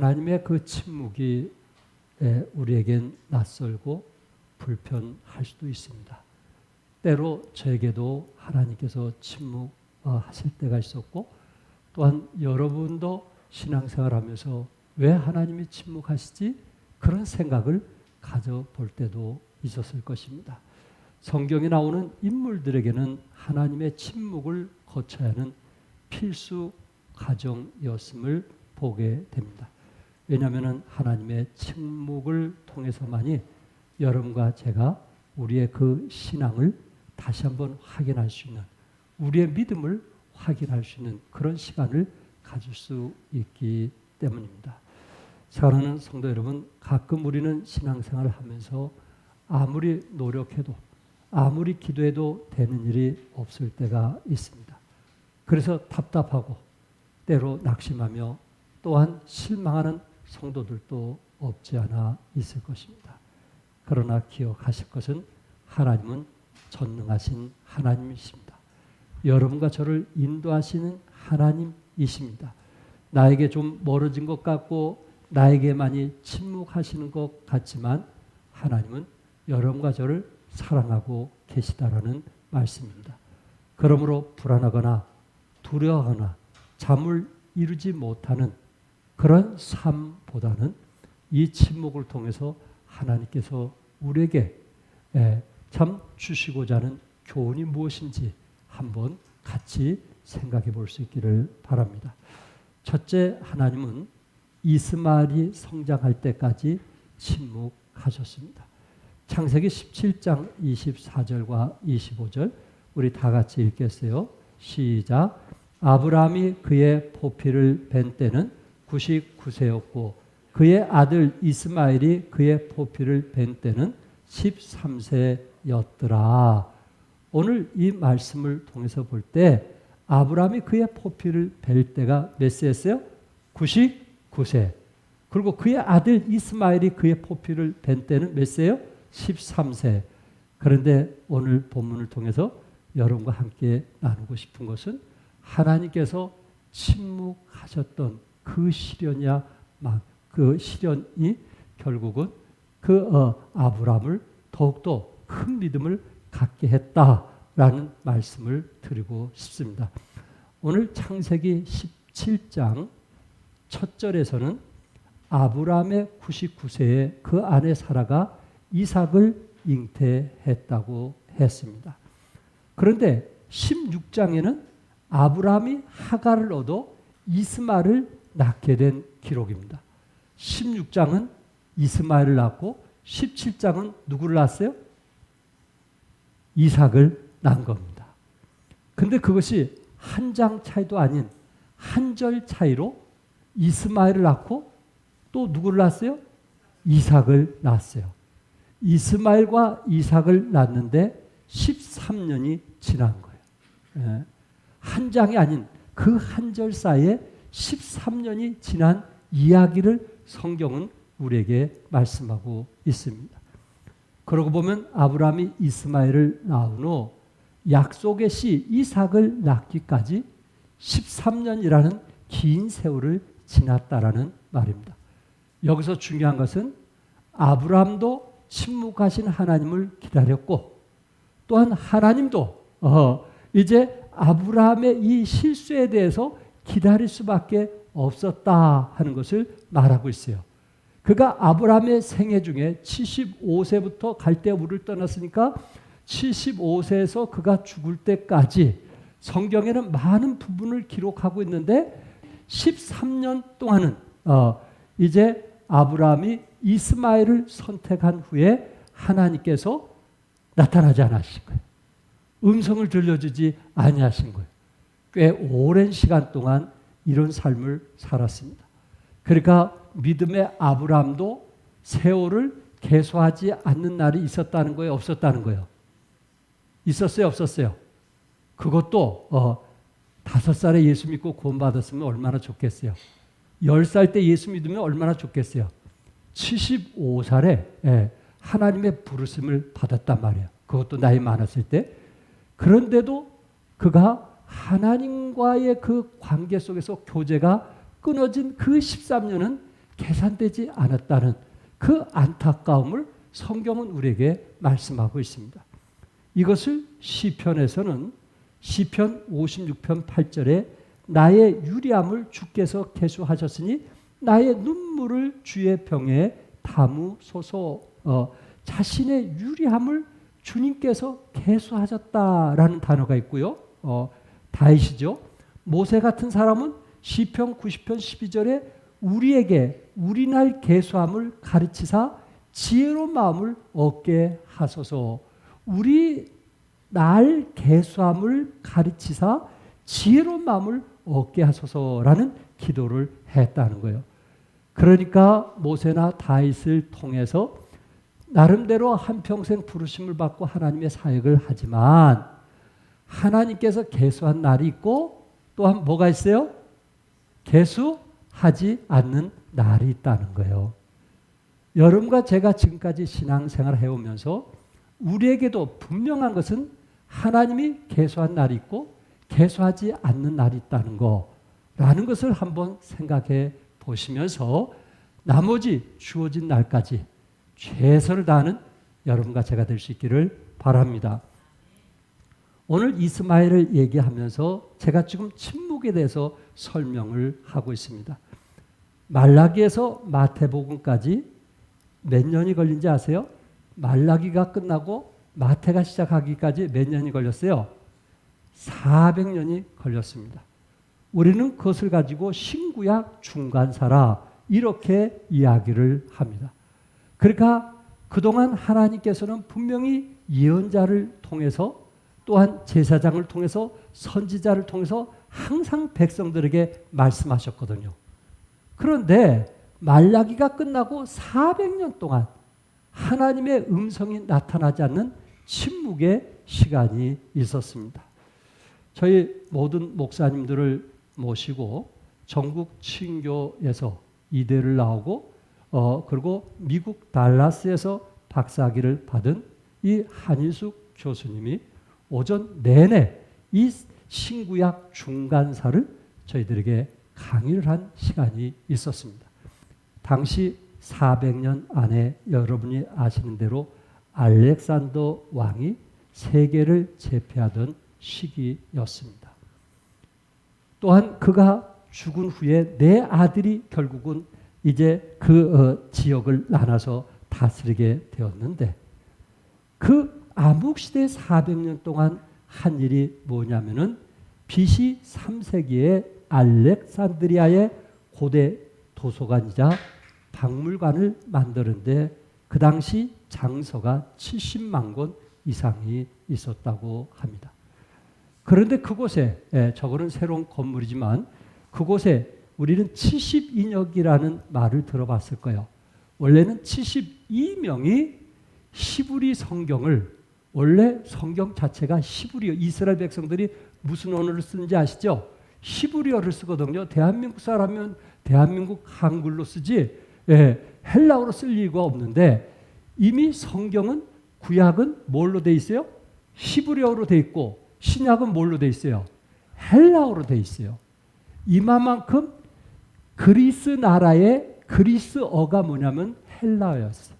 하나님의 그 침묵이 우리에겐 낯설고 불편할 수도 있습니다. 때로 저에게도 하나님께서 침묵하실 때가 있었고, 또한 여러분도 신앙생활하면서 왜 하나님이 침묵하시지? 그런 생각을 가져볼 때도 있었을 것입니다. 성경에 나오는 인물들에게는 하나님의 침묵을 거쳐야 하는 필수 과정이었음을 보게 됩니다. 왜냐하면 하나님의 침묵을 통해서만이 여러분과 제가 우리의 그 신앙을 다시 한번 확인할 수 있는, 우리의 믿음을 확인할 수 있는 그런 시간을 가질 수 있기 때문입니다. 사랑하는 성도 여러분, 가끔 우리는 신앙생활을 하면서 아무리 노력해도 아무리 기도해도 되는 일이 없을 때가 있습니다. 그래서 답답하고 때로 낙심하며 또한 실망하는 성도들도 없지 않아 있을 것입니다. 그러나 기억하실 것은 하나님은 전능하신 하나님이십니다. 여러분과 저를 인도하시는 하나님이십니다. 나에게 좀 멀어진 것 같고 나에게 많이 침묵하시는 것 같지만 하나님은 여러분과 저를 사랑하고 계시다라는 말씀입니다. 그러므로 불안하거나 두려워하거나 잠을 이루지 못하는 그런 삶보다는 이 침묵을 통해서 하나님께서 우리에게 참 주시고자 하는 교훈이 무엇인지 한번 같이 생각해 볼 수 있기를 바랍니다. 첫째, 하나님은 이스마엘이 성장할 때까지 침묵하셨습니다. 창세기 17장 24절과 25절 우리 다 같이 읽겠어요. 시작. 아브라함이 그의 포피를 벤 때는 99세였고 그의 아들 이스마엘이 그의 포피를 벤 때는 13세였더라. 오늘 이 말씀을 통해서 볼 때 아브라함이 그의 포피를 벨 때가 몇 세였어요? 99세. 그리고 그의 아들 이스마엘이 그의 포피를 벤 때는 몇 세요? 13세. 그런데 오늘 본문을 통해서 여러분과 함께 나누고 싶은 것은 하나님께서 침묵하셨던 그 시련이야, 그 시련이 결국은 그 아브라함을 더욱더 큰 믿음을 갖게 했다라는 말씀을 드리고 싶습니다. 오늘 창세기 17장 첫 절에서는 아브라함의 99세에 그 아내 사라가 이삭을 잉태했다고 했습니다. 그런데 16장에는 아브라함이 하갈을 얻어 이스마엘을 낳게 된 기록입니다. 16장은 이스마엘을 낳고 17장은 누구를 낳았어요? 이삭을 낳은 겁니다. 근데 그것이 한 장 차이도 아닌 한 절 차이로 이스마엘을 낳고 또 누구를 낳았어요? 이삭을 낳았어요. 이스마엘과 이삭을 낳았는데 13년이 지난 거예요. 한 장이 아닌 그 한 절 사이에 13년이 지난 이야기를 성경은 우리에게 말씀하고 있습니다. 그러고 보면 아브라함이 이스마엘을 낳은 후 약속의 씨 이삭을 낳기까지 13년이라는 긴 세월을 지났다라는 말입니다. 여기서 중요한 것은 아브라함도 침묵하신 하나님을 기다렸고 또한 하나님도 이제 아브라함의 이 실수에 대해서 기다릴 수밖에 없었다 하는 것을 말하고 있어요. 그가 아브라함의 생애 중에 75세부터 갈대아 우를 떠났으니까 75세에서 그가 죽을 때까지 성경에는 많은 부분을 기록하고 있는데 13년 동안은 이제 아브라함이 이스마엘을 선택한 후에 하나님께서 나타나지 않으신 거예요. 음성을 들려주지 아니하신 거예요. 꽤 오랜 시간 동안 이런 삶을 살았습니다. 그러니까 믿음의 아브라함도 세월을 계수하지 않는 날이 있었다는 거예요? 없었다는 거예요? 있었어요? 없었어요? 그것도 5살에 예수 믿고 구원받았으면 얼마나 좋겠어요? 10살 때 예수 믿으면 얼마나 좋겠어요? 75살에 하나님의 부르심을 받았단 말이에요. 그것도 나이 많았을 때. 그런데도 그가 하나님과의 그 관계 속에서 교제가 끊어진 그 13년은 계산되지 않았다는 그 안타까움을 성경은 우리에게 말씀하고 있습니다. 이것을 시편에서는 시편 56편 8절에 나의 유리함을 주께서 계수하셨으니 나의 눈물을 주의 병에 담으소서. 자신의 유리함을 주님께서 계수하셨다라는 단어가 있고요. 다윗이죠. 모세 같은 사람은 시편 90편 12절에 우리에게 우리 날 계수함을 가르치사 지혜로운 마음을 얻게 하소서. 우리 날 계수함을 가르치사 지혜로운 마음을 얻게 하소서라는 기도를 했다는 거예요. 그러니까 모세나 다윗을 통해서 나름대로 한평생 부르심을 받고 하나님의 사역을 하지만 하나님께서 계수한 날이 있고 또한 뭐가 있어요? 계수하지 않는 날이 있다는 거예요. 여러분과 제가 지금까지 신앙생활을 해오면서 우리에게도 분명한 것은 하나님이 계수한 날이 있고 계수하지 않는 날이 있다는 거라는 것을 한번 생각해 보시면서 나머지 주어진 날까지 최선을 다하는 여러분과 제가 될 수 있기를 바랍니다. 오늘 이스마엘을 얘기하면서 제가 지금 침묵에 대해서 설명을 하고 있습니다. 말라기에서 마태복음까지 몇 년이 걸린지 아세요? 말라기가 끝나고 마태가 시작하기까지 몇 년이 걸렸어요? 400년이 걸렸습니다. 우리는 그것을 가지고 신구약 중간사라 이렇게 이야기를 합니다. 그러니까 그동안 하나님께서는 분명히 예언자를 통해서 또한 제사장을 통해서 선지자를 통해서 항상 백성들에게 말씀하셨거든요. 그런데 말라기가 끝나고 400년 동안 하나님의 음성이 나타나지 않는 침묵의 시간이 있었습니다. 저희 모든 목사님들을 모시고 전국 친교에서 이대를 나오고 그리고 미국 달라스에서 박사학위를 받은 이 한일숙 교수님이 오전 내내 이 신구약 중간사를 저희들에게 강의를 한 시간이 있었습니다. 당시 400년 안에 여러분이 아시는 대로 알렉산더 왕이 세계를 제패하던 시기였습니다. 또한 그가 죽은 후에 내 아들이 결국은 이제 그 지역을 나눠서 다스리게 되었는데 그 암흑시대 400년 동안 한 일이 뭐냐면은 BC 3세기에 알렉산드리아의 고대 도서관이자 박물관을 만드는데 그 당시 장서가 70만 권 이상이 있었다고 합니다. 그런데 그곳에 저거는 새로운 건물이지만 그곳에 우리는 72력이라는 말을 들어봤을 거예요. 원래는 72명이 히브리 성경을 원래 성경 자체가 히브리어 이스라엘 백성들이 무슨 언어를 쓰는지 아시죠? 히브리어를 쓰거든요. 대한민국 사람은 대한민국 한글로 쓰지 헬라어로 쓸 이유가 없는데 이미 성경은 구약은 뭘로 돼 있어요? 히브리어로 돼 있고 신약은 뭘로 돼 있어요? 헬라어로 돼 있어요. 이만큼 그리스 나라의 그리스어가 뭐냐면 헬라어였어요.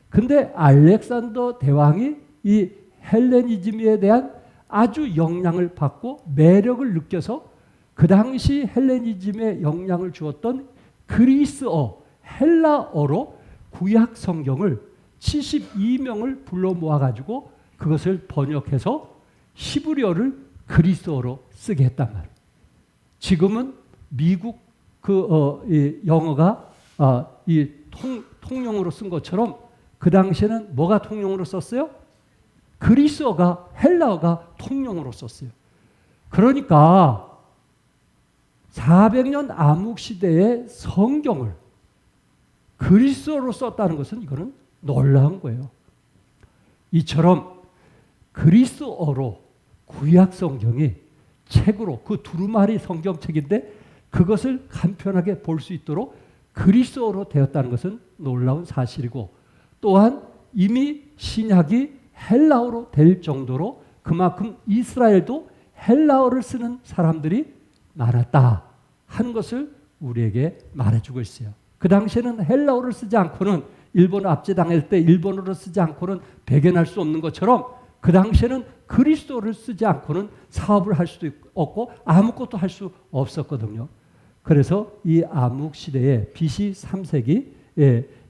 근데 알렉산더 대왕이 이 헬레니즘에 대한 아주 영향을 받고 매력을 느껴서 그 당시 헬레니즘에 영향을 주었던 그리스어, 헬라어로 구약 성경을 72명을 불러 모아가지고 그것을 번역해서 히브리어를 그리스어로 쓰게 했단 말이에요. 지금은 미국 이 영어가 이 통용으로 쓴 것처럼 그 당시에는 뭐가 통용으로 썼어요? 그리스어가 헬라어가 통용으로 썼어요. 그러니까 400년 암흑시대의 성경을 그리스어로 썼다는 것은 이거는 놀라운 거예요. 이처럼 그리스어로 구약 성경이 책으로 그 두루마리 성경책인데 그것을 간편하게 볼 수 있도록 그리스어로 되었다는 것은 놀라운 사실이고 또한 이미 신약이 헬라어로 될 정도로 그만큼 이스라엘도 헬라어를 쓰는 사람들이 많았다 하는 것을 우리에게 말해주고 있어요. 그 당시에는 헬라어를 쓰지 않고는 일본어 압제당할 때 일본어를 쓰지 않고는 배견할 수 없는 것처럼 그 당시에는 그리스도를 쓰지 않고는 사업을 할 수도 없고 아무것도 할 수 없었거든요. 그래서 이 암흑 시대에 BC 3세기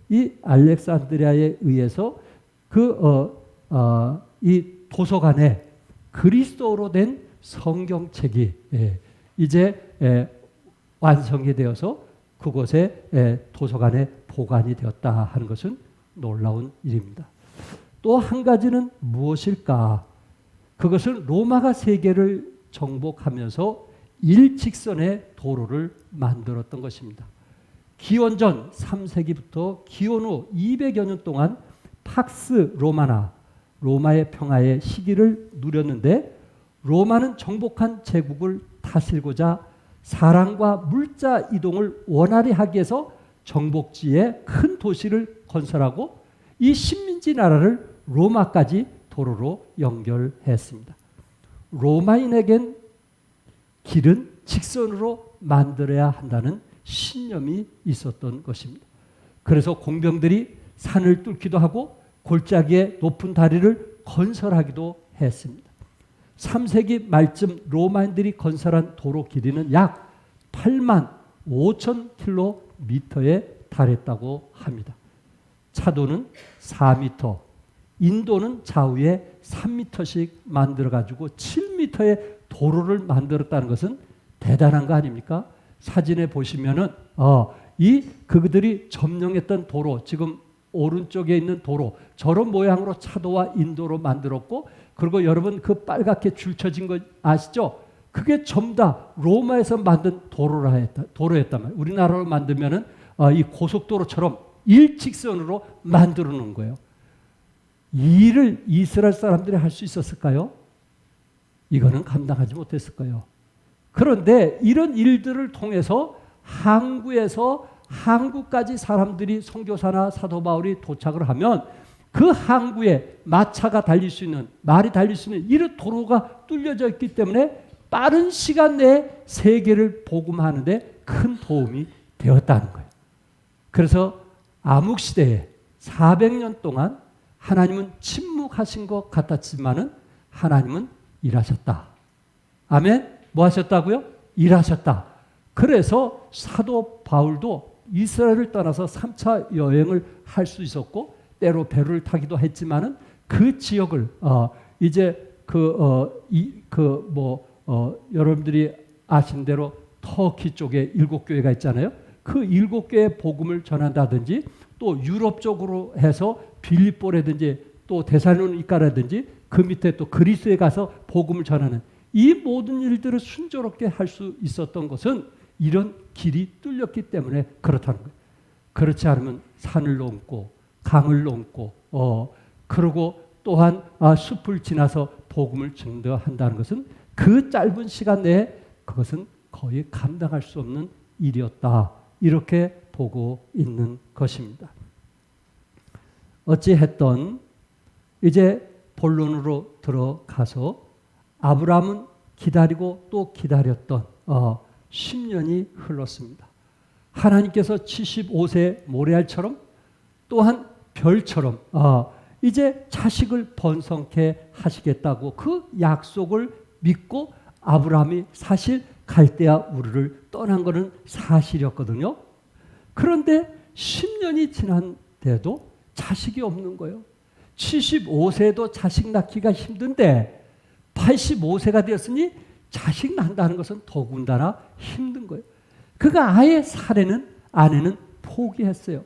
이 알렉산드리아에 의해서 이 도서관에 그리스도로 된 성경책이 이제 완성이 되어서 그곳에 도서관에 보관이 되었다 하는 것은 놀라운 일입니다. 또 한 가지는 무엇일까? 그것은 로마가 세계를 정복하면서 일직선의 도로를 만들었던 것입니다. 기원전 3세기부터 기원 후 200여 년 동안 팍스 로마나 로마의 평화의 시기를 누렸는데 로마는 정복한 제국을 다스리고자 사람과 물자 이동을 원활히 하기 위해서 정복지에 큰 도시를 건설하고 이 식민지 나라를 로마까지 도로로 연결했습니다. 로마인에겐 길은 직선으로 만들어야 한다는 신념이 있었던 것입니다. 그래서 공병들이 산을 뚫기도 하고 골짜기에 높은 다리를 건설하기도 했습니다. 3세기 말쯤 로마인들이 건설한 도로 길이는 약 8만 5천 킬로미터에 달했다고 합니다. 차도는 4m, 인도는 좌우에 3m씩 만들어가지고 7m의 도로를 만들었다는 것은 대단한 거 아닙니까? 사진에 보시면은 그들이 점령했던 도로, 지금 오른쪽에 있는 도로, 저런 모양으로 차도와 인도로 만들었고, 그리고 여러분 그 빨갛게 줄쳐진 거 아시죠? 그게 전부 다 로마에서 만든 도로였단 말이에요. 우리나라로 만들면은 이 고속도로처럼 일직선으로 만들어 놓은 거예요. 이 일을 이스라엘 사람들이 할 수 있었을까요? 이거는 감당하지 못했을 거예요. 그런데 이런 일들을 통해서 항구에서 항구까지 사람들이 선교사나 사도 바울이 도착을 하면 그 항구에 마차가 달릴 수 있는, 말이 달릴 수 있는 이런 도로가 뚫려져 있기 때문에 빠른 시간 내에 세계를 복음하는데 큰 도움이 되었다는 거예요. 그래서 암흑시대에 400년 동안 하나님은 침묵하신 것 같았지만은 하나님은 일하셨다. 아멘? 뭐 하셨다고요? 일하셨다. 그래서 사도 바울도 이스라엘을 떠나서 3차 여행을 할 수 있었고 때로 배를 타기도 했지만은 그 지역을 여러분들이 아신 대로 터키 쪽에 7교회가 있잖아요. 그 7교회의 복음을 전한다든지 또 유럽 쪽으로 해서 빌립보라든지 또 데살로니가라든지 그 밑에 또 그리스에 가서 복음을 전하는 이 모든 일들을 순조롭게 할 수 있었던 것은 이런 길이 뚫렸기 때문에 그렇다는 거예요. 그렇지 않으면 산을 넘고 강을 넘고 그리고 또한 숲을 지나서 복음을 전도한다는 것은 그 짧은 시간 내에 그것은 거의 감당할 수 없는 일이었다. 이렇게 보고 있는 것입니다. 어찌했던 이제 본론으로 들어가서 아브라함은 기다리고 또 기다렸던 10년이 흘렀습니다. 하나님께서 75세 모래알처럼 또한 별처럼 이제 자식을 번성케 하시겠다고 그 약속을 믿고 아브라함이 사실 갈대아 우르를 떠난 것은 사실이었거든요. 그런데 10년이 지난데도 자식이 없는 거예요. 75세도 자식 낳기가 힘든데 85세가 되었으니 자식 낳는다는 것은 더군다나 힘든 거예요. 그가 아예 아내는 포기했어요.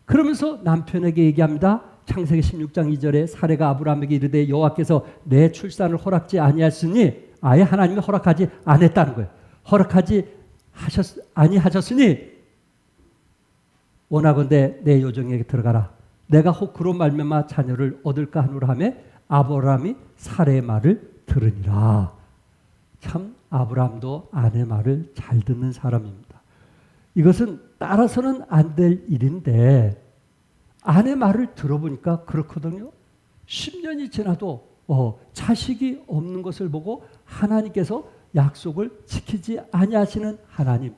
그러면서 남편에게 얘기합니다. 창세기 16장 2절에 사레가 아브라함에게 이르되 여호와께서 내 출산을 허락지 아니하였으니 아예 하나님이 허락하지 않았다는 거예요. 허락하지 아니하셨으니 원하건대 내 요정에게 들어가라. 내가 혹 그로 말미암아 자녀를 얻을까 하노라 하며 아브라함이 사레의 말을 들으니라. 참 아브라함도 아내 말을 잘 듣는 사람입니다. 이것은 따라서는 안 될 일인데 아내 말을 들어보니까 그렇거든요. 10년이 지나도 자식이 없는 것을 보고 하나님께서 약속을 지키지 아니하시는 하나님.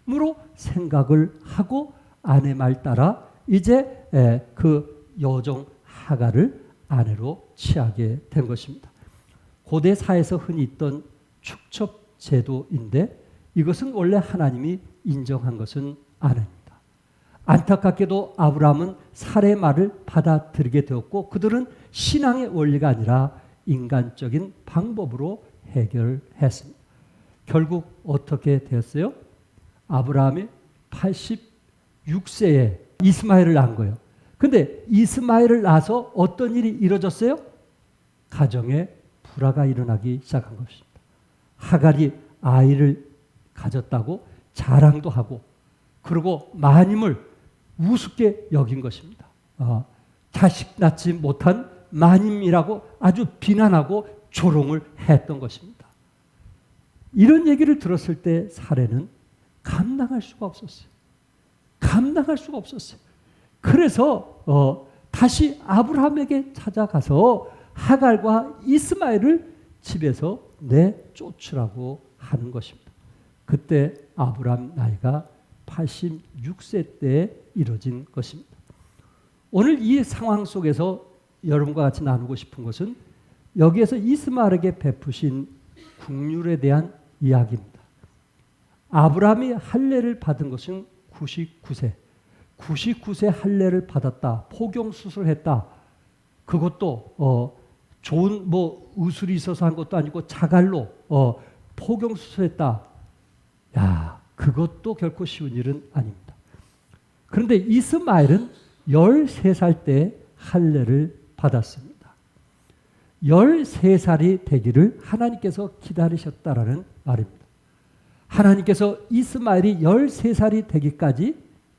참으로 생각을 하고 아내 말 따라 이제 그 여종 하갈을 아내로 취하게 된 것입니다. 고대 사회에서 흔히 있던 축첩 제도인데 이것은 원래 하나님이 인정한 것은 아닙니다. 안타깝게도 아브라함은 사례의 말을 받아들이게 되었고 그들은 신앙의 원리가 아니라 인간적인 방법으로 해결했습니다. 결국 어떻게 되었어요? 아브라함이 86세에 이스마엘을 낳은 거예요. 근데 이스마엘을 낳아서 어떤 일이 이루어졌어요? 가정에 불화가 일어나기 시작한 것입니다. 하갈이 아이를 가졌다고 자랑도 하고 그리고 마님을 우습게 여긴 것입니다. 자식 낳지 못한 마님이라고 아주 비난하고 조롱을 했던 것입니다. 이런 얘기를 들었을 때 사례는 감당할 수가 없었어요. 감당할 수가 없었어요. 그래서 다시 아브라함에게 찾아가서 하갈과 이스마엘을 집에서 내쫓으라고 하는 것입니다. 그때 아브라함 나이가 86세 때에 이루어진 것입니다. 오늘 이 상황 속에서 여러분과 같이 나누고 싶은 것은 여기에서 이스마엘에게 베푸신 국률에 대한 이야기입니다. 아브라함이 할례를 받은 것은 99세. 99세 할례를 받았다. 포경 수술했다. 그것도 좋은 의술이 있어서 한 것도 아니고 자갈로 포경 수술했다. 야, 그것도 결코 쉬운 일은 아닙니다. 그런데 이스마엘은 13살 때 할례를 받았습니다. 13살이 되기를 하나님께서 기다리셨다라는 말입니다. 하나님께서 이스마엘이 13살이 되기까지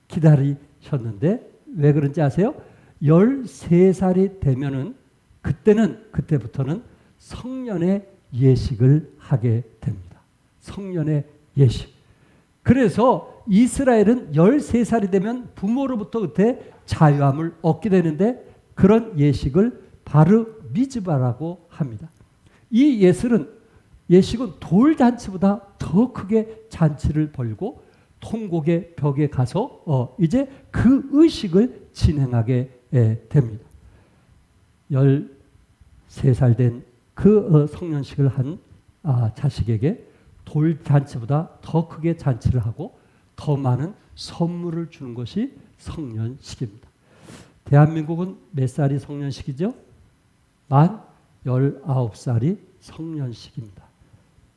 기다리셨는데 왜 그런지 아세요? 13살이 되면은 그때부터는 성년의 예식을 하게 됩니다. 성년의 예식. 그래서 이스라엘은 13살이 되면 부모로부터 그때 자유함을 얻게 되는데 그런 예식을 바르 미즈바라고 합니다. 이 예식은 돌잔치보다 더 크게 잔치를 벌고 통곡의 벽에 가서 이제 그 의식을 진행하게 됩니다. 13살 된 그 성년식을 한 자식에게 돌잔치보다 더 크게 잔치를 하고 더 많은 선물을 주는 것이 성년식입니다. 대한민국은 몇 살이 성년식이죠? 만 19살이 성년식입니다.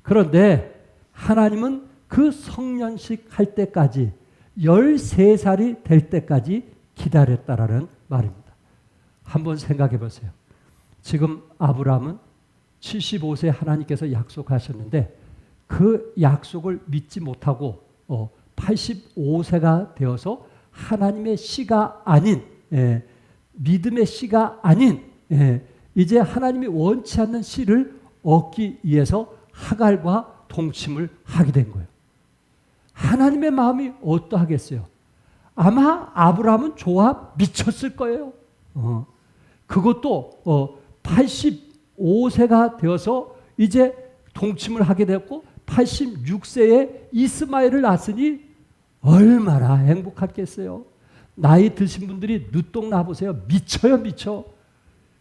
그런데 하나님은 그 성년식 할 때까지 13살이 될 때까지 기다렸다라는 말입니다. 한번 생각해 보세요. 지금 아브라함은 75세 하나님께서 약속하셨는데 그 약속을 믿지 못하고 85세가 되어서 하나님의 씨가 아닌 믿음의 씨가 아닌 이제 하나님이 원치 않는 씨를 얻기 위해서 하갈과 동침을 하게 된 거예요. 하나님의 마음이 어떠하겠어요? 아마 아브라함은 좋아 미쳤을 거예요. 그것도 85세가 되어서 이제 동침을 하게 되었고 86세에 이스마엘을 낳았으니 얼마나 행복했겠어요. 나이 드신 분들이 늦동 나보세요. 미쳐요, 미쳐.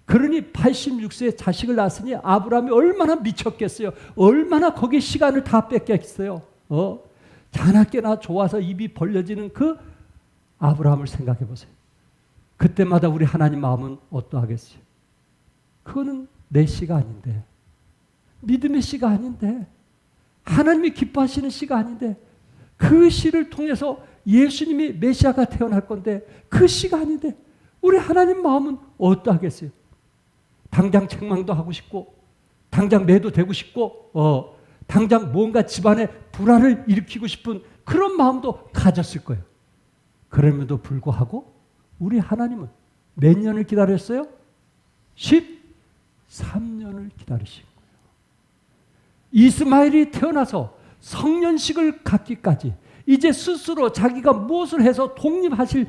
그러니 86세에 자식을 낳았으니 아브라함이 얼마나 미쳤겠어요. 얼마나 거기에 시간을 다 뺏겼어요. 자나깨나 좋아서 입이 벌려지는 그 아브라함을 생각해 보세요. 그때마다 우리 하나님 마음은 어떠하겠어요? 그거는 내 씨가 아닌데, 믿음의 씨가 아닌데, 하나님이 기뻐하시는 씨가 아닌데, 그 씨를 통해서 예수님이 메시아가 태어날 건데 그 씨가 아닌데 우리 하나님 마음은 어떠하겠어요? 당장 책망도 하고 싶고 당장 매도 되고 싶고 당장 뭔가 집안에 불화를 일으키고 싶은 그런 마음도 가졌을 거예요. 그럼에도 불구하고 우리 하나님은 몇 년을 기다렸어요? 13년을 기다리신 거예요. 이스마엘이 태어나서 성년식을 갖기까지 이제 스스로 자기가 무엇을 해서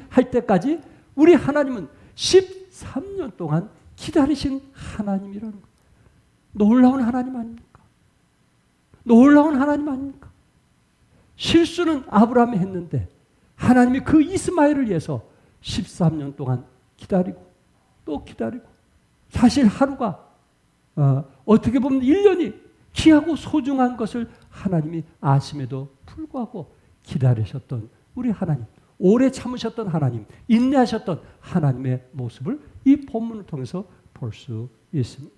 할 때까지 우리 하나님은 13년 동안 기다리신 하나님이라는 거예요. 놀라운 하나님 아닙니까? 놀라운 하나님 아닙니까? 실수는 아브라함이 했는데 하나님이 그 이스마엘을 위해서 13년 동안 기다리고 또 기다리고, 사실 하루가 어떻게 보면 1년이 귀하고 소중한 것을 하나님이 아심에도 불구하고 기다리셨던 우리 하나님, 오래 참으셨던 하나님, 인내하셨던 하나님의 모습을 이 본문을 통해서 볼 수 있습니다.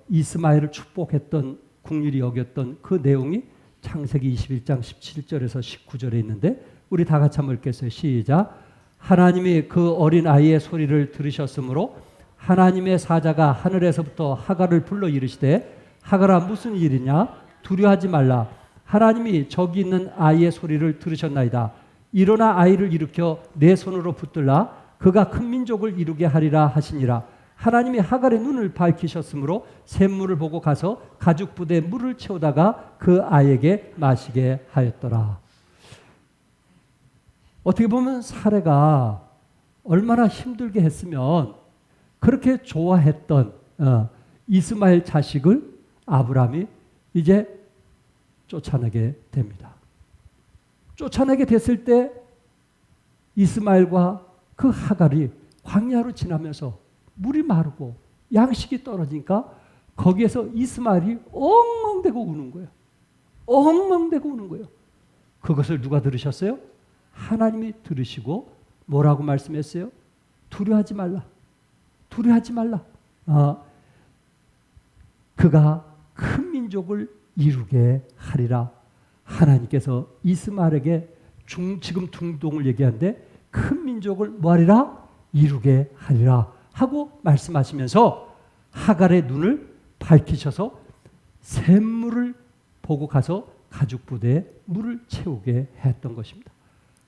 이스마엘을 축복했던, 긍휼히 여겼던 그 내용이 창세기 21장 17절에서 19절에 있는데 우리 다 같이 한번 읽겠어요. 시작. 하나님이 그 어린 아이의 소리를 들으셨으므로 하나님의 사자가 하늘에서부터 하갈을 불러 이르시되 하갈아 무슨 일이냐? 두려워하지 말라. 하나님이 저기 있는 아이의 소리를 들으셨나이다. 일어나 아이를 일으켜 내 손으로 붙들라. 그가 큰 민족을 이루게 하리라 하시니라. 하나님이 하갈의 눈을 밝히셨으므로 샘물을 보고 가서 가죽 부대에 물을 채우다가 그 아이에게 마시게 하였더라. 어떻게 보면 사례가 얼마나 힘들게 했으면 그렇게 좋아했던 이스마엘 자식을 아브라함이 이제 쫓아내게 됩니다. 쫓아내게 됐을 때 이스마엘과 그 하갈이 광야로 지나면서 물이 마르고 양식이 떨어지니까 거기에서 이스마엘이 엉엉대고 우는 거예요. 엉엉대고 우는 거예요. 그것을 누가 들으셨어요? 하나님이 들으시고 뭐라고 말씀했어요? 두려워하지 말라. 두려워하지 말라. 그가 큰 민족을 이루게 하리라. 하나님께서 이스마엘에게 지금 중동을 얘기하는데 큰 민족을 뭐하리라? 이루게 하리라 하고 말씀하시면서 하갈의 눈을 밝히셔서 샘물을 보고 가서 가죽 부대에 물을 채우게 했던 것입니다.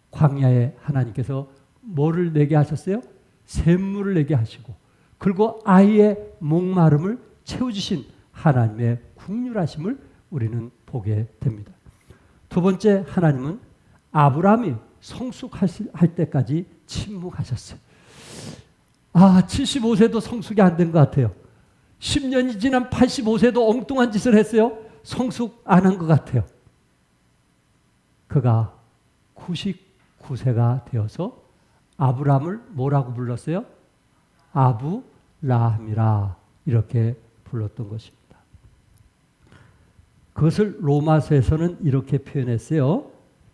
광야에 하나님께서 뭐를 내게 하셨어요? 샘물을 내게 하시고 그리고 아이의 목마름을 채워주신 하나님의 긍휼하심을 우리는 보게 됩니다. 두 번째, 하나님은 아브라함이 성숙할 때까지 침묵하셨어요. 75세도 성숙이 안 된 것 같아요. 10년이 지난 85세도 엉뚱한 짓을 했어요. 성숙 안 한 것 같아요. 그가 99세가 되어서 아브라함을 뭐라고 불렀어요? 아브라함이라 이렇게 불렀던 것입니다. 그것을 로마서에서는 이렇게 표현했어요.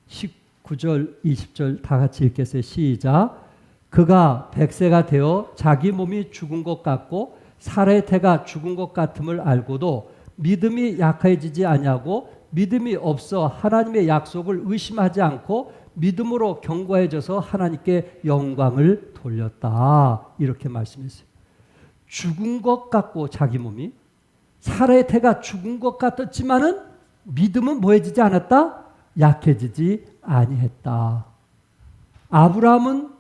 19절, 20절 다 같이 읽겠어요. 시작. 그가 100세가 되어 자기 몸이 죽은 것 같고 사라의 태가 죽은 것 같음을 알고도 믿음이 약해지지 아니하고 믿음이 없어 하나님의 약속을 의심하지 않고 믿음으로 견고해져서 하나님께 영광을 돌렸다. 이렇게 말씀했어요. 죽은 것 같고 자기 몸이 사라의 태가 죽은 것 같았지만은 믿음은 뭐해지지 않았다? 약해지지 아니했다. 아브라함은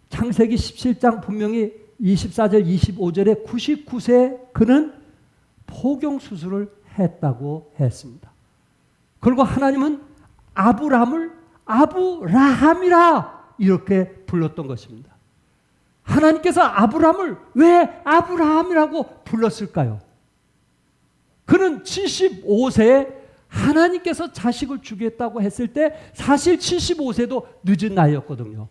창세기 17장 분명히 24절 25절에 99세 그는 포경수술을 했다고 했습니다. 그리고 하나님은 아브라함을 아브라함이라 이렇게 불렀던 것입니다. 하나님께서 아브라함을 왜 아브라함이라고 불렀을까요? 그는 75세에 하나님께서 자식을 주겠다고 했을 때 사실 75세도 늦은 나이였거든요.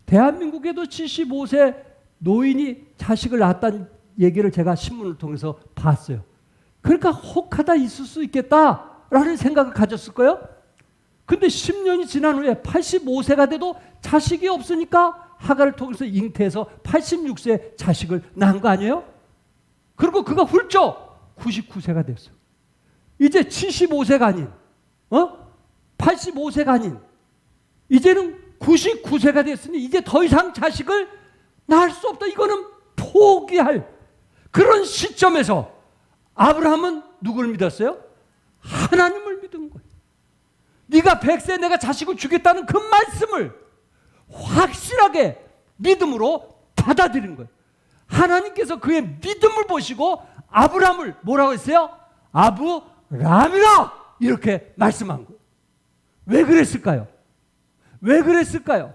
대한민국에도 75세 노인이 자식을 낳았다는 얘기를 제가 신문을 통해서 봤어요. 그러니까 혹하다 있을 수 있겠다라는 생각을 가졌을 거예요. 근데 10년이 지난 후에 85세가 돼도 자식이 없으니까 하갈을 통해서 잉태해서 86세 자식을 낳은 거 아니에요? 그리고 그가 훌쩍 99세가 됐어요. 이제 75세가 아닌 85세가 아닌 이제는 99세가 됐으니 이제 더 이상 자식을 낳을 수 없다. 이거는 포기할 그런 시점에서 아브라함은 누구를 믿었어요? 하나님을 믿은 거예요. 네가 100세 내가 자식을 주겠다는 그 말씀을 확실하게 믿음으로 받아들인 거예요. 하나님께서 그의 믿음을 보시고 아브라함을 뭐라고 했어요? 아브라함이라 이렇게 말씀한 거예요. 왜 그랬을까요? 왜 그랬을까요?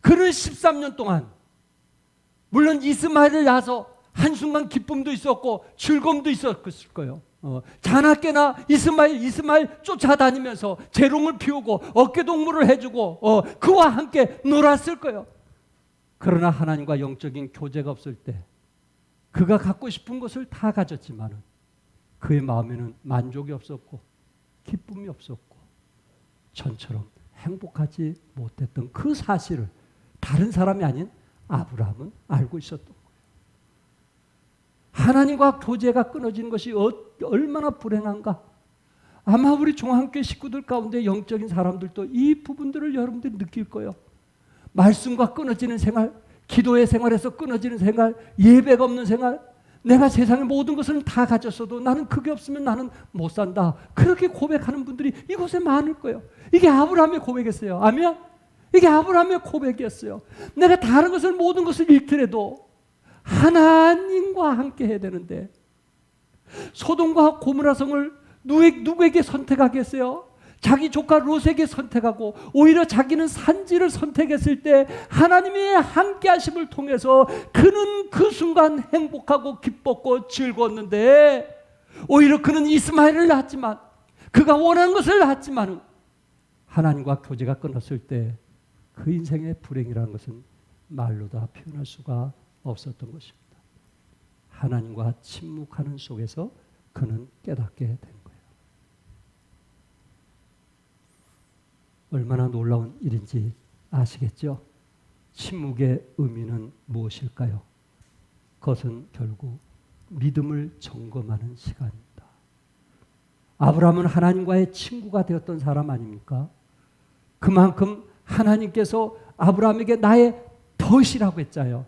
그는 13년 동안 물론 이스마엘을 낳아서 한순간 기쁨도 있었고 즐거움도 있었을 거예요. 자나깨나 이스마엘 쫓아다니면서 재롱을 피우고 어깨동무를 해주고 그와 함께 놀았을 거예요. 그러나 하나님과 영적인 교제가 없을 때 그가 갖고 싶은 것을 다 가졌지만 그의 마음에는 만족이 없었고 기쁨이 없었고 전처럼 행복하지 못했던 그 사실을 다른 사람이 아닌 아브라함은 알고 있었던 거예요. 하나님과 교제가 끊어지는 것이 얼마나 불행한가. 아마 우리 종합교회 식구들 가운데 영적인 사람들도 이 부분들을 여러분들이 느낄 거예요. 말씀과 끊어지는 생활, 기도의 생활에서 끊어지는 생활, 예배가 없는 생활, 내가 세상의 모든 것을 다 가졌어도 나는 그게 없으면 나는 못 산다. 그렇게 고백하는 분들이 이곳에 많을 거예요. 이게 아브라함의 고백이었어요. 아멘? 이게 아브라함의 고백이었어요. 내가 다른 것을 모든 것을 잃더라도 하나님과 함께 해야 되는데 소돔과 고모라 성을 누구에게 선택하겠어요? 자기 조카 롯에게 선택하고 오히려 자기는 산지를 선택했을 때 하나님의 함께 하심을 통해서 그는 그 순간 행복하고 기뻤고 즐거웠는데 오히려 그는 이스마엘을 낳았지만 그가 원하는 것을 낳았지만 하나님과 교제가 끊었을 때 그 인생의 불행이라는 것은 말로 다 표현할 수가 없었던 것입니다. 하나님과 침묵하는 속에서 그는 깨닫게 된 거예요. 얼마나 놀라운 일인지 아시겠죠? 침묵의 의미는 무엇일까요? 그것은 결국 믿음을 점검하는 시간입니다. 아브라함은 하나님과의 친구가 되었던 사람 아닙니까? 그만큼 하나님께서 아브라함에게 나의 덫이라고 했잖아요.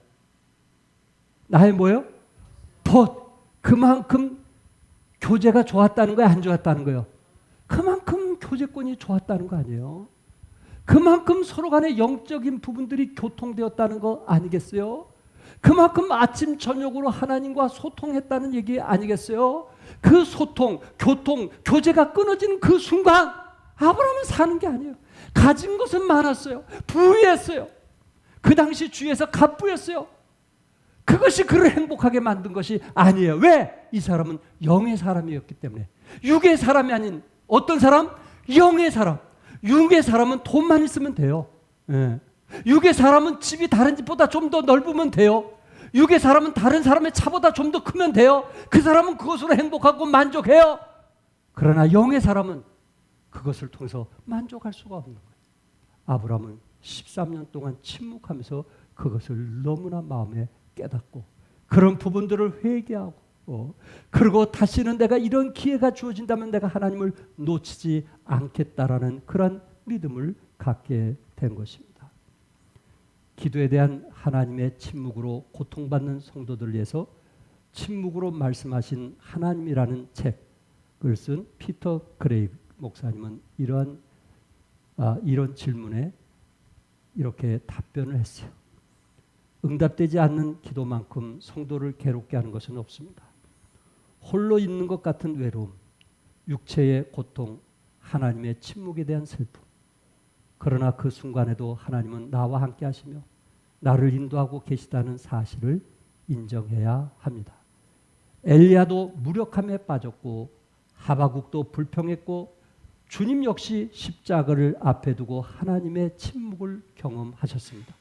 나의 뭐요? 덫. 그만큼 교제가 좋았다는 거예요? 안 좋았다는 거예요? 그만큼 교제권이 좋았다는 거 아니에요? 그만큼 서로 간의 영적인 부분들이 교통되었다는 거 아니겠어요? 그만큼 아침 저녁으로 하나님과 소통했다는 얘기 아니겠어요? 그 소통, 교통, 교제가 끊어지는 그 순간 아브라함은 사는 게 아니에요. 가진 것은 많았어요. 부유했어요. 그 당시 주위에서 갑부였어요. 그것이 그를 행복하게 만든 것이 아니에요. 왜? 이 사람은 영의 사람이었기 때문에. 육의 사람이 아닌 어떤 사람? 영의 사람. 육의 사람은 돈만 있으면 돼요. 예. 육의 사람은 집이 다른 집보다 좀 더 넓으면 돼요. 육의 사람은 다른 사람의 차보다 좀 더 크면 돼요. 그 사람은 그것으로 행복하고 만족해요. 그러나 영의 사람은 그것을 통해서 만족할 수가 없는 거예요. 아브라함은 13년 동안 침묵하면서 그것을 너무나 마음에 깨닫고 그런 부분들을 회개하고 그리고 다시는 내가 이런 기회가 주어진다면 내가 하나님을 놓치지 않겠다라는 그런 믿음을 갖게 된 것입니다. 기도에 대한 하나님의 침묵으로 고통받는 성도들을 위해서 침묵으로 말씀하신 하나님이라는 책을 쓴 피터 그레이 목사님은 이런 질문에 이렇게 답변을 했어요. 응답되지 않는 기도만큼 성도를 괴롭게 하는 것은 없습니다. 홀로 있는 것 같은 외로움, 육체의 고통, 하나님의 침묵에 대한 슬픔. 그러나 그 순간에도 하나님은 나와 함께 하시며 나를 인도하고 계시다는 사실을 인정해야 합니다. 엘리야도 무력함에 빠졌고 하바국도 불평했고 주님 역시 십자가를 앞에 두고 하나님의 침묵을 경험하셨습니다.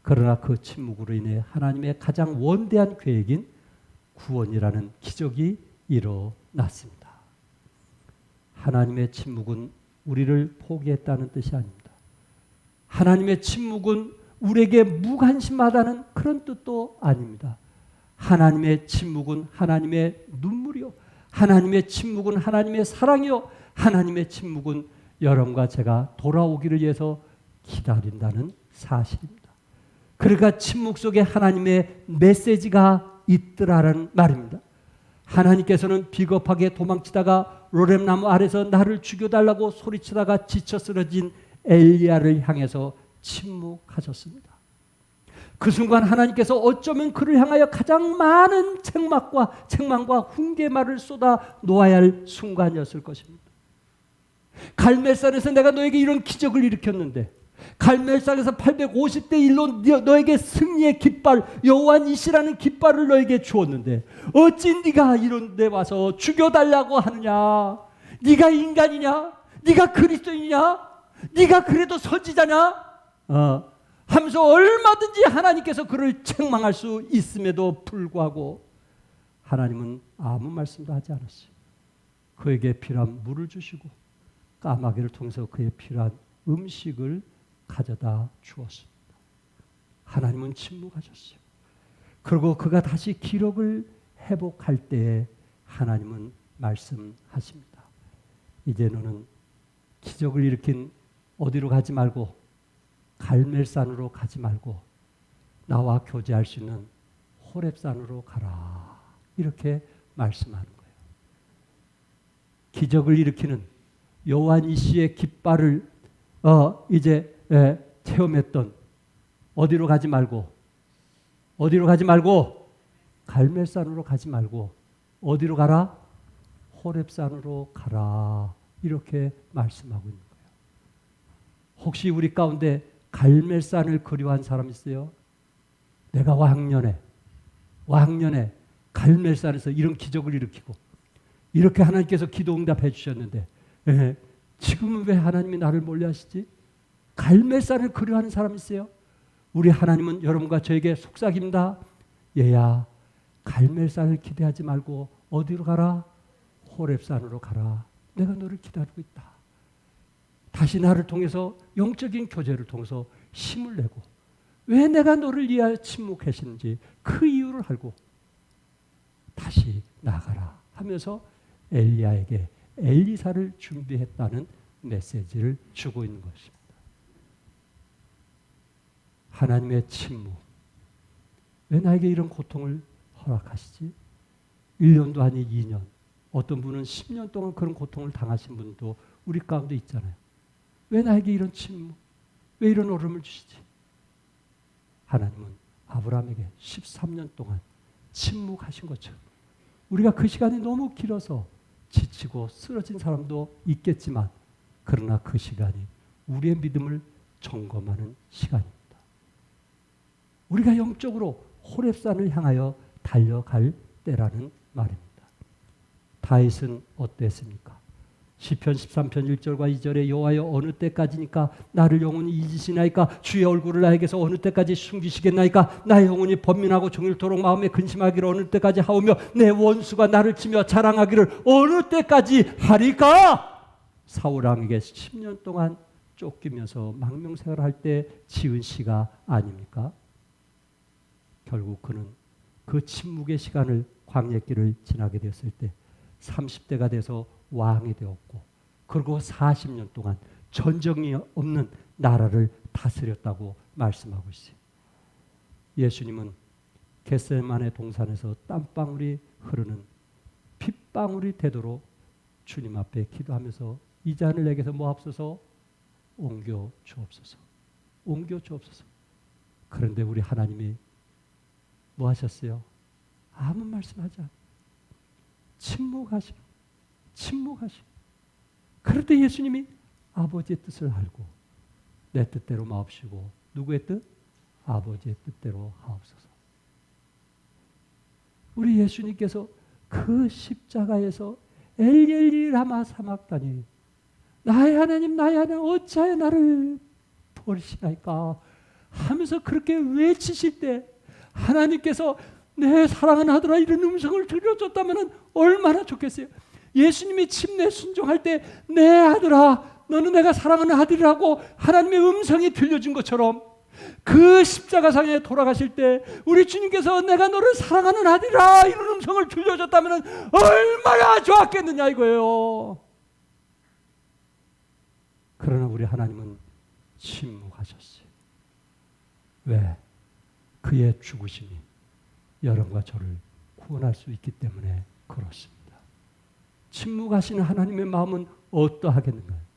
그러나 그 침묵으로 인해 하나님의 가장 원대한 계획인 구원이라는 기적이 일어났습니다. 하나님의 침묵은 우리를 포기했다는 뜻이 아닙니다. 하나님의 침묵은 우리에게 무관심하다는 그런 뜻도 아닙니다. 하나님의 침묵은 하나님의 눈물이요. 하나님의 침묵은 하나님의 사랑이요. 하나님의 침묵은 여러분과 제가 돌아오기를 위해서 기다린다는 사실입니다. 그러니까 침묵 속에 하나님의 메시지가 있더라라는 말입니다. 하나님께서는 비겁하게 도망치다가 로뎀나무 아래서 나를 죽여달라고 소리치다가 지쳐 쓰러진 엘리야를 향해서 침묵하셨습니다. 그 순간 하나님께서 어쩌면 그를 향하여 가장 많은 책망과 훈계말을 쏟아 놓아야 할 순간이었을 것입니다. 갈멜산에서 내가 너에게 이런 기적을 일으켰는데 갈멜산에서 850대 1로 너에게 승리의 깃발 여호와 니시라는 깃발을 너에게 주었는데 어찌 네가 이런 데 와서 죽여달라고 하느냐? 네가 인간이냐? 네가 그리스도이냐? 네가 그래도 선지자냐? 하면서 얼마든지 하나님께서 그를 책망할 수 있음에도 불구하고 하나님은 아무 말씀도 하지 않았어요. 그에게 필요한 물을 주시고 까마귀를 통해서 그의 필요한 음식을 가져다 주었습니다. 하나님은 침묵하셨어요. 그리고 그가 다시 기력을 회복할 때에 하나님은 말씀하십니다. 이제 너는 기적을 일으킨 어디로 가지 말고 갈멜산으로 가지 말고 나와 교제할 수 있는 호렙산으로 가라. 이렇게 말씀하는 거예요. 기적을 일으키는 여호와 니시의 깃발을 이제 체험했던 어디로 가지 말고 갈멜산으로 가지 말고 어디로 가라? 호렙산으로 가라. 이렇게 말씀하고 있는 거예요. 혹시 우리 가운데 갈멜산을 그리워한 사람 있어요? 내가 왕년에 갈멜산에서 이런 기적을 일으키고 이렇게 하나님께서 기도 응답해 주셨는데 지금은 왜 하나님이 나를 멀리하시지? 갈멜산을 그리워하는 사람 있어요? 우리 하나님은 여러분과 저에게 속삭입니다. 얘야, 갈멜산을 기대하지 말고 어디로 가라? 호렙산으로 가라. 내가 너를 기다리고 있다. 다시 나를 통해서 영적인 교제를 통해서 힘을 내고 왜 내가 너를 위하여 침묵하시는지 그 이유를 알고 다시 나가라 하면서 엘리야에게 엘리사를 준비했다는 메시지를 주고 있는 것입니다. 하나님의 침묵. 왜 나에게 이런 고통을 허락하시지? 1년도 아니 2년. 어떤 분은 10년 동안 그런 고통을 당하신 분도 우리 가운데 있잖아요. 왜 나에게 이런 침묵? 왜 이런 어려움을 주시지? 하나님은 아브라함에게 13년 동안 침묵하신 것처럼 우리가 그 시간이 너무 길어서 지치고 쓰러진 사람도 있겠지만 그러나 그 시간이 우리의 믿음을 점검하는 시간입니다. 우리가 영적으로 호렙산을 향하여 달려갈 때라는 말입니다. 다윗은 어땠습니까? 시편 13편 1절과 2절에 여호와여 어느 때까지니까 나를 영원히 잊으시나이까 주의 얼굴을 나에게서 어느 때까지 숨기시겠나이까 나의 영혼이 번민하고 종일토록 마음에 근심하기를 어느 때까지 하오며 내 원수가 나를 치며 자랑하기를 어느 때까지 하리까? 사울 왕에게 10년 동안 쫓기면서 망명생활할 때 지은 시가 아닙니까? 결국 그는 그 침묵의 시간을 광야길을 지나게 되었을 때 30대가 돼서 왕이 되었고 그리고 40년 동안 전쟁이 없는 나라를 다스렸다고 말씀하고 있어요. 예수님은 겟세마네 동산에서 땀방울이 흐르는 핏방울이 되도록 주님 앞에 기도하면서 이 잔을 내게서 모압소서 옮겨 주옵소서. 옮겨 주옵소서. 그런데 우리 하나님이 뭐 하셨어요? 아무 말씀하지 않아요. 침묵하시고 그럴 때 예수님이 아버지의 뜻을 알고 내 뜻대로 마옵시고 누구의 뜻? 아버지의 뜻대로 하옵소서. 우리 예수님께서 그 십자가에서 엘리 라마 사막다니 나의 하나님 어찌하여 나를 버리시나이까 하면서 그렇게 외치실 때 하나님께서 내 사랑하는 아들아 이런 음성을 들려줬다면 얼마나 좋겠어요. 예수님이 침례 순종할 때 내 아들아 너는 내가 사랑하는 아들이라고 하나님의 음성이 들려준 것처럼 그 십자가상에 돌아가실 때 우리 주님께서 내가 너를 사랑하는 아들이라 이런 음성을 들려줬다면 얼마나 좋았겠느냐 이거예요. 그러나 우리 하나님은 침묵하셨어요. 왜? 그의 죽으심이 여러분과 저를 구원할 수 있기 때문에 그렇습니다. 침묵하시는 하나님의 마음은 어떠하겠는가요?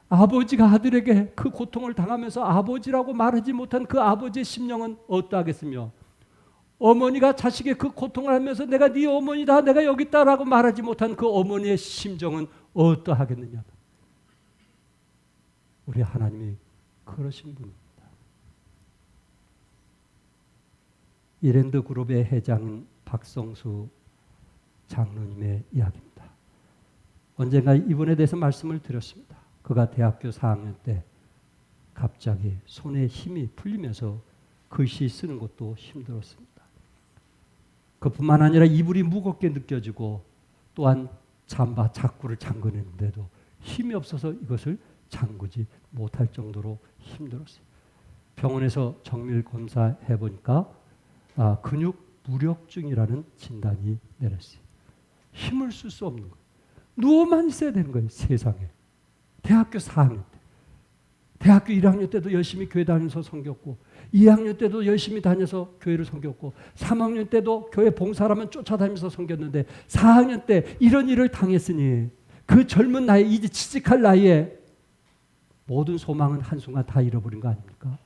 아버지가 아들에게 그 고통을 당하면서 아버지라고 말하지 못한 그 아버지의 심령은 어떠하겠으며 어머니가 자식의 그 고통을 하면서 내가 네 어머니다 내가 여기 있다라고 말하지 못한 그 어머니의 심정은 어떠하겠느냐. 우리 하나님이 그러신 분입니다. 이랜드 그룹의 회장인 박성수 장로님의 이야기입니다. 언젠가 이분에 대해서 말씀을 드렸습니다. 그가 대학교 4학년 때 갑자기 손에 힘이 풀리면서 글씨 쓰는 것도 힘들었습니다. 그뿐만 아니라 이불이 무겁게 느껴지고 또한 잠바 자꾸를 잠그는데도 힘이 없어서 이것을 잠그지 못할 정도로 힘들었어요. 병원에서 정밀 검사해 보니까 근육 무력증이라는 진단이 내렸어요. 힘을 쓸 수 없는 거예요. 누워만 있어야 되는 거예요. 세상에. 대학교 4학년 때. 대학교 1학년 때도 열심히 교회 다니면서 섬겼고 2학년 때도 열심히 다녀서 교회를 섬겼고 3학년 때도 교회 봉사하면 쫓아다니면서 섬겼는데 4학년 때 이런 일을 당했으니 그 젊은 나이에 이제 취직할 나이에 모든 소망은 한순간 다 잃어버린 거 아닙니까?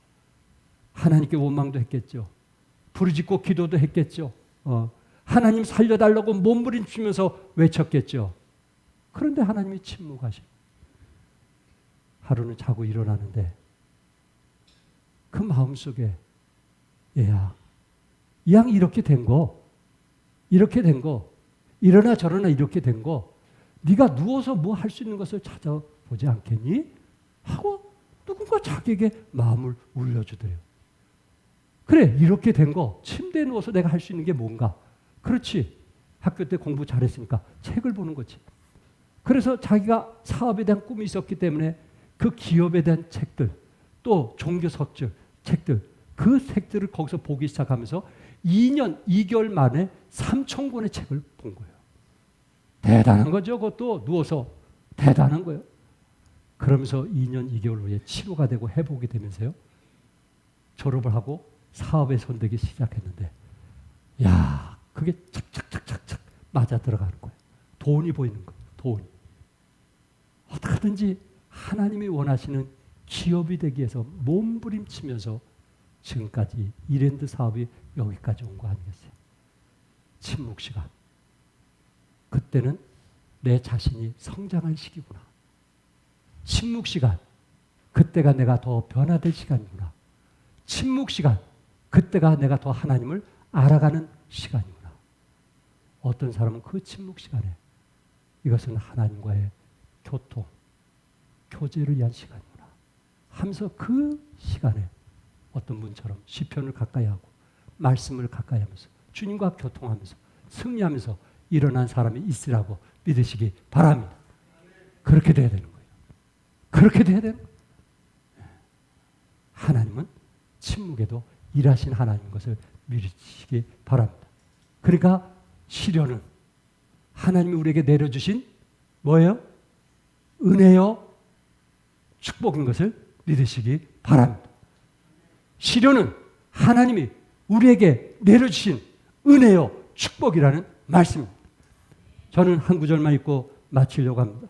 하나님께 원망도 했겠죠. 부르짖고 기도도 했겠죠. 하나님 살려달라고 몸부림치면서 외쳤겠죠. 그런데 하나님이 침묵하셔. 하루는 자고 일어나는데 그 마음속에 얘야, 이 양 이렇게 된 거, 이러나 저러나 이렇게 된 거, 네가 누워서 뭐 할 수 있는 것을 찾아보지 않겠니? 하고 누군가 자기에게 마음을 울려주더래요. 그래, 이렇게 된 거, 침대에 누워서 내가 할 수 있는 게 뭔가? 그렇지. 학교 때 공부 잘했으니까 책을 보는 거지. 그래서 자기가 사업에 대한 꿈이 있었기 때문에 그 기업에 대한 책들, 또 종교 석줄, 책들, 그 책들을 거기서 보기 시작하면서 2년 2개월 만에 3,000권의 책을 본 거예요. 대단한 거죠. 그것도 누워서 대단한 거예요. 그러면서 2년 2개월 후에 치료가 되고 회복이 되면서요. 졸업을 하고 사업에 손대기 시작했는데 야, 그게 착착착착착 맞아 들어가는 거예요. 돈이 보이는 거예요. 돈이. 어떻게든지 하나님이 원하시는 기업이 되기 위해서 몸부림치면서 지금까지 이랜드 사업이 여기까지 온 거 아니겠어요? 침묵 시간. 그때는 내 자신이 성장할 시기구나. 침묵 시간. 그때가 내가 더 변화될 시간이구나. 침묵 시간. 그때가 내가 더 하나님을 알아가는 시간이구나. 어떤 사람은 그 침묵 시간에 이것은 하나님과의 교통, 교제를 위한 시간이구나 하면서 그 시간에 어떤 분처럼 시편을 가까이 하고 말씀을 가까이 하면서 주님과 교통하면서 승리하면서 일어난 사람이 있으라고 믿으시기 바랍니다. 그렇게 돼야 되는 거예요. 그렇게 돼야 되는 거예요. 하나님은 침묵에도 일하신 하나님인 것을 믿으시기 바랍니다. 그러니까 시련은 하나님이 우리에게 내려주신 뭐예요? 은혜요, 축복인 것을 믿으시기 바랍니다. 시련은 하나님이 우리에게 내려주신 은혜요, 축복이라는 말씀입니다. 저는 한 구절만 읽고 마치려고 합니다.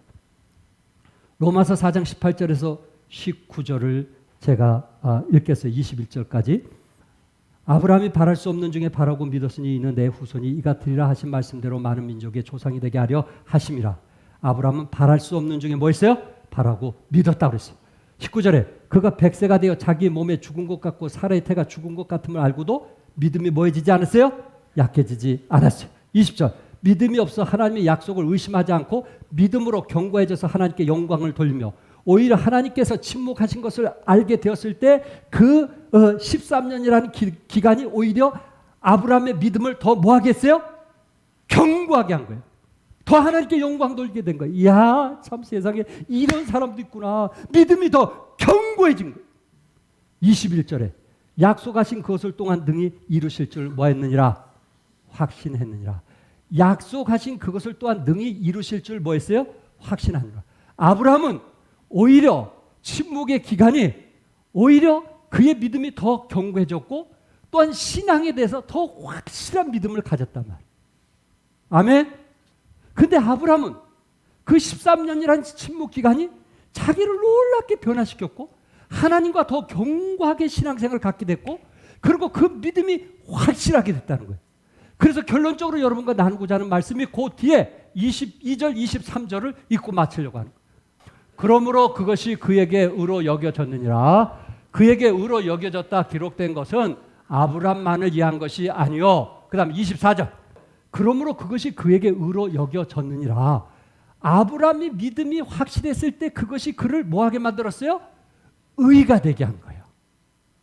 로마서 4장 18절에서 19절을 제가 읽겠어요. 21절까지. 아브라함이 바랄 수 없는 중에 바라고 믿었으니 이는 내 후손이 이같으리라 하신 말씀대로 많은 민족의 조상이 되게 하려 하심이라. 아브라함은 바랄 수 없는 중에 뭐 했어요? 바라고 믿었다고 그랬어요. 19절에 그가 100세가 되어 자기 몸에 죽은 것 같고 사라의 태가 죽은 것 같음을 알고도 믿음이 뭐해지지 않았어요? 약해지지 않았어요. 20절 믿음이 없어 하나님의 약속을 의심하지 않고 믿음으로 견고해져서 하나님께 영광을 돌리며 오히려 하나님께서 침묵하신 것을 알게 되었을 때 그 13년이라는 기간이 오히려 아브라함의 믿음을 더 뭐하게 했어요? 견고하게 한 거예요. 더 하나님께 영광 돌리게 된 거예요. 이야, 참 세상에 이런 사람도 있구나. 믿음이 더 견고해진 거예요. 21절에 약속하신 그것을 또한 능히 이루실 줄 뭐했느니라? 확신했느니라. 약속하신 그것을 또한 능히 이루실 줄 뭐했어요? 확신하느니라. 아브라함은 오히려 침묵의 기간이 오히려 그의 믿음이 더 견고해졌고 또한 신앙에 대해서 더 확실한 믿음을 가졌단 말이에요. 아멘? 근데 아브라함은 그 13년이라는 침묵 기간이 자기를 놀랍게 변화시켰고 하나님과 더 견고하게 신앙생활을 갖게 됐고 그리고 그 믿음이 확실하게 됐다는 거예요. 그래서 결론적으로 여러분과 나누고자 하는 말씀이 그 뒤에 22절, 23절을 읽고 마치려고 하는 거예요. 그러므로 그것이 그에게 의로 여겨졌느니라. 그에게 의로 여겨졌다 기록된 것은 아브람만을 위한 것이 아니요. 그 다음 24절. 그러므로 그것이 그에게 의로 여겨졌느니라. 아브람이 믿음이 확실했을 때 그것이 그를 뭐하게 만들었어요? 의가 되게 한 거예요.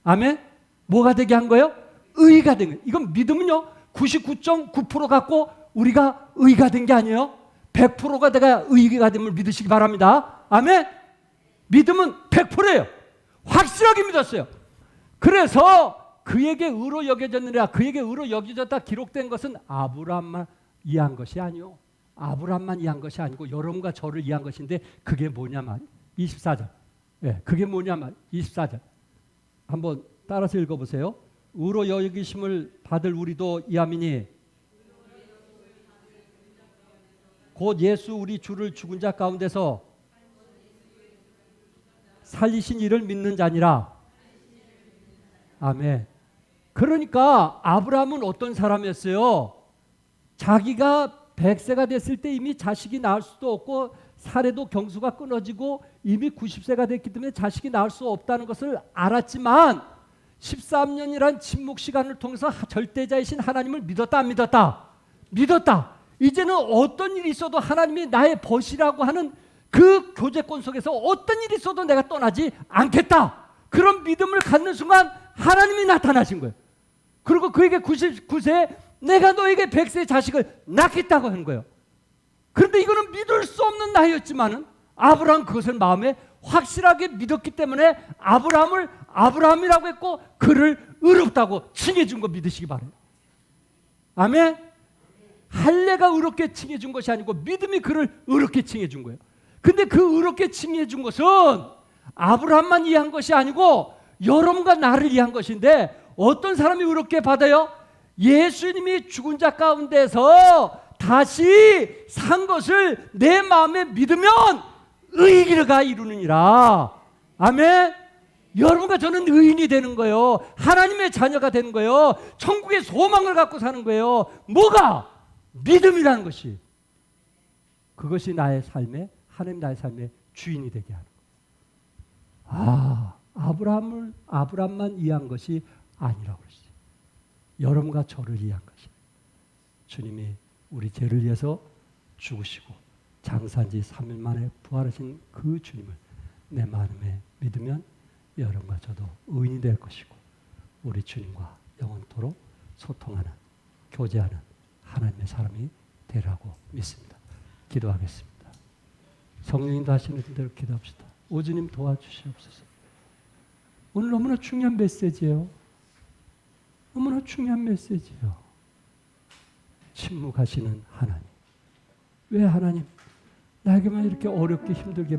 아멘? 뭐가 되게 한 거예요? 의가 된 거예요. 이건 믿음은요 99.9% 갖고 우리가 의가 된 게 아니에요. 100%가 내가 의가 됨을 믿으시기 바랍니다. 아멘? 믿음은 100%예요. 확실하게 믿었어요. 그래서 그에게 의로 여겨졌느니라. 그에게 의로 여겨졌다 기록된 것은 아브람만 이해한 것이 아니요. 아브람만 이해한 것이 아니고 여러분과 저를 이해한 것인데 그게 뭐냐 말. 24절. 예, 그게 뭐냐 말. 24절. 한번 따라서 읽어보세요. 의로 여기심을 받을 우리도 이함이니 곧 예수 우리 주를 죽은 자 가운데서 살리신 이를 믿는 자니라. 아멘. 그러니까 아브라함은 어떤 사람이었어요? 자기가 100세가 됐을 때 이미 자식이 낳을 수도 없고 사례도 경수가 끊어지고 이미 90세가 됐기 때문에 자식이 낳을 수 없다는 것을 알았지만 13년이란 침묵 시간을 통해서 절대자이신 하나님을 믿었다 안 믿었다? 믿었다. 이제는 어떤 일이 있어도 하나님이 나의 벗이라고 하는 그 교제권 속에서 어떤 일이 있어도 내가 떠나지 않겠다. 그런 믿음을 갖는 순간 하나님이 나타나신 거예요. 그리고 그에게 99세 내가 너에게 100세의 자식을 낳겠다고 하는 거예요. 그런데 이거는 믿을 수 없는 나이였지만은 아브라함 그것을 마음에 확실하게 믿었기 때문에 아브라함을 아브라함이라고 했고 그를 의롭다고 칭해준 거 믿으시기 바라요. 아멘. 할례가 의롭게 칭해준 것이 아니고 믿음이 그를 의롭게 칭해준 거예요. 근데 그 의롭게 칭해준 것은 아브라함만 이해한 것이 아니고 여러분과 나를 이해한 것인데 어떤 사람이 의롭게 받아요? 예수님이 죽은 자 가운데서 다시 산 것을 내 마음에 믿으면 의가 이루느니라. 아멘. 여러분과 저는 의인이 되는 거예요. 하나님의 자녀가 되는 거예요. 천국의 소망을 갖고 사는 거예요. 뭐가? 믿음이라는 것이. 그것이 나의 삶에 하나님 나의 삶의 주인이 되게 하는 거예요. 아브라함만 이해한 것이 아니라고 그러시죠. 여러분과 저를 이해한 것이. 주님이 우리 죄를 위해서 죽으시고 장사한 지 3일 만에 부활하신 그 주님을 내 마음에 믿으면 여러분과 저도 의인이 될 것이고 우리 주님과 영원토록 소통하는 교제하는 하나님의 사람이 되라고 믿습니다. 기도하겠습니다. 성령님도 하시는 대로 기도합시다. 오주님 도와주시옵소서. 오늘 너무나 중요한 메시지예요. 너무나 중요한 메시지예요. 침묵하시는 하나님. 왜 하나님 나에게만 이렇게 어렵게 힘들게